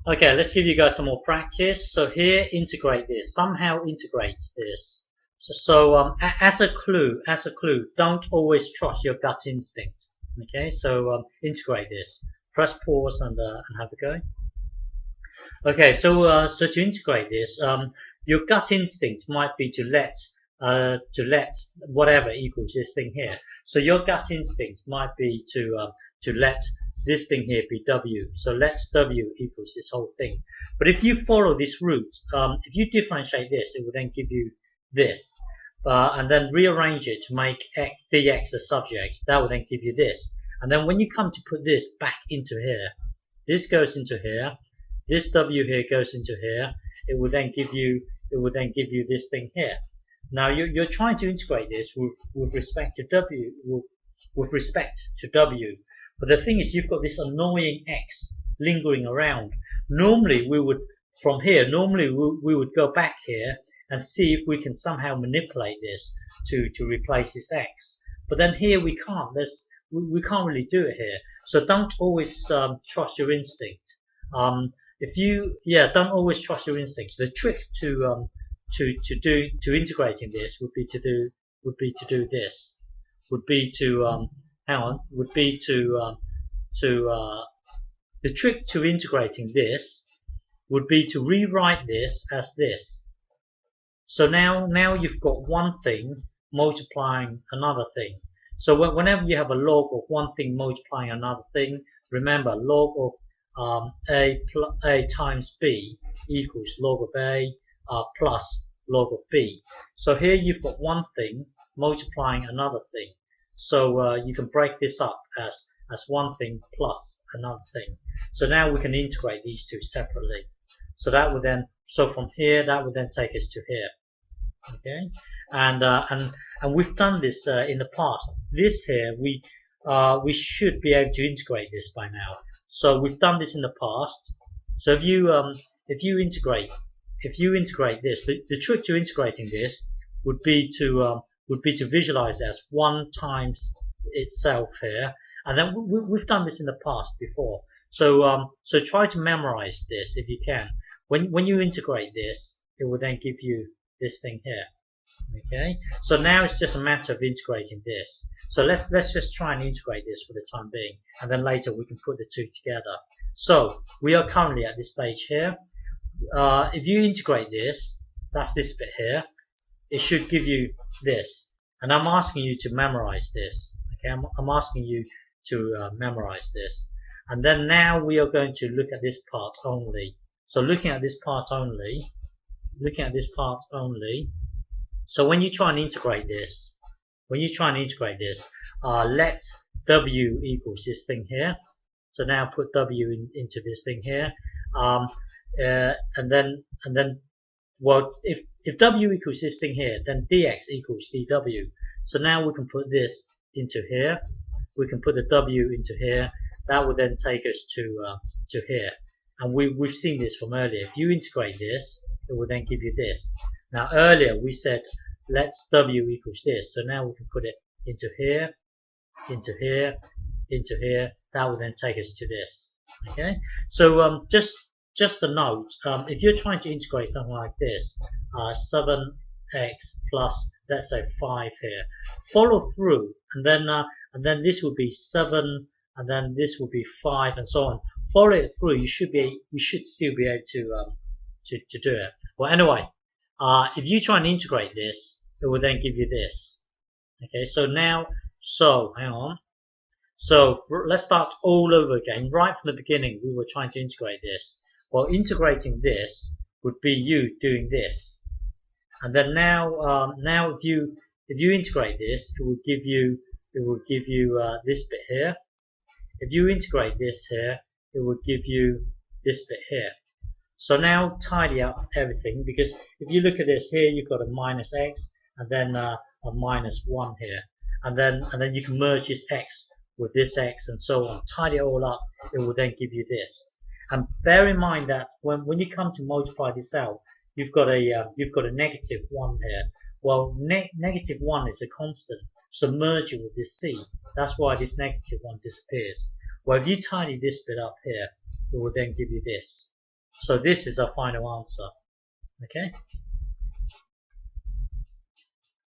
Okay, let's give you guys some more practice. So here, integrate this. Somehow integrate this. As a clue, don't always trust your gut instinct. Okay, so integrate this. Press pause and have a go. Okay, so to integrate this, your gut instinct might be to let whatever equals this thing here. So your gut instinct might be to let this thing here be w. So let w equals this whole thing. But if you follow this route, if you differentiate this, it will then give you this, and then rearrange it to make dx a subject. That will then give you this. And then when you come to put this back into here, this goes into here. This w here goes into here. It will then give you this thing here. Now you're trying to integrate this with respect to w, with respect to w. But the thing is, you've got this annoying x lingering around. Normally we would go back here and see if we can somehow manipulate this to replace this x. But then here we can't. We can't really do it here. So don't always trust your instinct. Don't always trust your instincts. The trick to integrating this would be to do this. The trick to integrating this would be to rewrite this as this. So now you've got one thing multiplying another thing. So whenever you have a log of one thing multiplying another thing, remember log of a times b equals log of a plus log of b. So here you've got one thing multiplying another thing. So you can break this up as one thing plus another thing. So now we can integrate these two separately. So from here that would then take us to here. Okay, and we've done this in the past. This here we should be able to integrate this by now. So we've done this in the past. So if you integrate this, the trick to integrating this would be to visualize as 1 times itself here, and then we've done this in the past before. So try to memorize this if you can. When you integrate this, it will then give you this thing here. Okay, so now it's just a matter of integrating this. So let's just try and integrate this for the time being, and then later we can put the two together. So we are currently at this stage here. If you integrate this, that's this bit here, it should give you this. And I'm asking you to memorize this. Okay, I'm asking you to memorize this. And then now we are going to look at this part only. So looking at this part only. So when you try and integrate this, let w equals this thing here. So now put w into this thing here, and then well, if w equals this thing here, then dx equals dw. So now we can put this into here. We can put the w into here. That would then take us to here. And we've seen this from earlier. If you integrate this, it will then give you this. Now earlier we said let w equals this. So now we can put it into here, into here, into here. That will then take us to this. Okay. So just a note. If you're trying to integrate something like this, 7x plus let's say 5 here, follow through, and then this will be 7, and then this will be 5, and so on. Follow it through. You should still be able to do it. Well, anyway, if you try and integrate this, it will then give you this. Okay, so hang on. So let's start all over again. Right from the beginning, we were trying to integrate this. Well, integrating this would be you doing this, and then now if you integrate this, it will give you this bit here. If you integrate this here, it will give you this bit here. So now tidy up everything, because if you look at this here, you've got a minus x and then a minus 1 here, and then you can merge this x with this x and so on. Tidy it all up, it will then give you this. And bear in mind that when you come to multiply this out, you've got a negative 1 here. Well, negative 1 is a constant, so merge it with this c. That's why this negative 1 disappears. Well, if you tidy this bit up here, it will then give you this. So this is our final answer. Okay.